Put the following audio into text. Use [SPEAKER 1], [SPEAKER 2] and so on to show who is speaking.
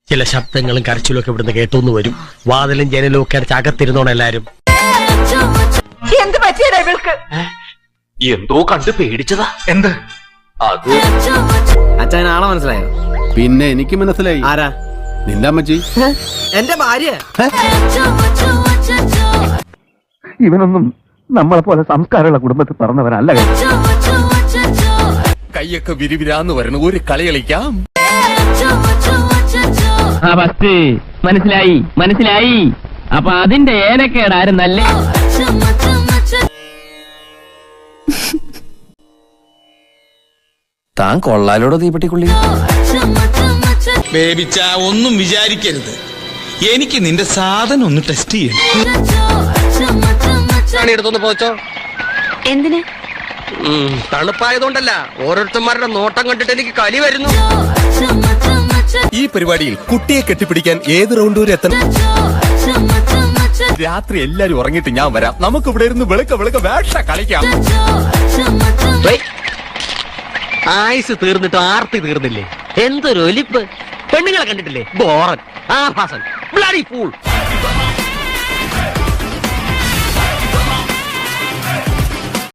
[SPEAKER 1] ചില ശബ്ദങ്ങളും കരച്ചിലും ഒക്കെ ഇവിടുന്ന് കേട്ടോന്ന് വരും. വാതിലും ജനലും ഒക്കെ അടച്ച് അകത്തിരുന്നോണം എല്ലാരും.
[SPEAKER 2] എന്ത് പറ്റിയടാ ഇവൾക്ക്?
[SPEAKER 3] എന്തോ കണ്ട് പേടിച്ചതാ. എന്ത് അത്?
[SPEAKER 4] അച്ഛൻ ആളെ മനസ്സിലായോ?
[SPEAKER 5] പിന്നെ എനിക്ക് മനസ്സിലായി.
[SPEAKER 4] ആരാ?
[SPEAKER 5] നിന്റെ അമ്മച്ചി.
[SPEAKER 4] എന്റെ ഭാര്യ.
[SPEAKER 6] ഇവനൊന്നും നമ്മളെ പോലെ സംസ്കാരമുള്ള കുടുംബത്തിൽ പറഞ്ഞവരല്ല.
[SPEAKER 5] കൈയൊക്കെ വിരിവിരാന്ന് വരണം. ഒരു കളി കളിക്കാം.
[SPEAKER 7] മനസ്സിലായി. അപ്പൊ അതിന്റെ ഏനക്കേടായിരുന്നല്ലേ?
[SPEAKER 5] താൻ കൊള്ളാലോടോ തീപ്പെട്ടിക്കുള്ളി.
[SPEAKER 8] ബേബിച്ച ഒന്നും വിചാരിക്കരുത്. എനിക്ക് നിന്റെ സാധനം ഒന്ന് ടെസ്റ്റ് ചെയ്യണം.
[SPEAKER 3] എടുത്തൊന്ന് പോച്ചോ.
[SPEAKER 2] എന്തിന്?
[SPEAKER 3] തണുപ്പായതുകൊണ്ടല്ല, ഓരോരുത്തന്മാരുടെ നോട്ടം കണ്ടിട്ട് എനിക്ക് കലി വരുന്നു.
[SPEAKER 5] ഈ പരിപാടിയിൽ കുട്ടിയെ കെട്ടിപ്പിടിക്കാൻ ഏത് റൗണ്ട് വരെ എത്തണം? രാത്രി എല്ലാരും ഉറങ്ങിയിട്ട് ഞാൻ വരാം. നമുക്ക് ഇവിടെ ഇരുന്ന് വെളുക്ക വേഷ കളിക്കാം.
[SPEAKER 3] ആയുസ് തീർന്നിട്ട് ആർത്തി തീർന്നില്ലേ? എന്തൊരു ഒലിപ്പ്. പെണ്ണുങ്ങളെ കണ്ടിട്ടില്ലേ? ബോറൻ, ആഭാസൻ, ബ്ലഡി ഫൂൾ.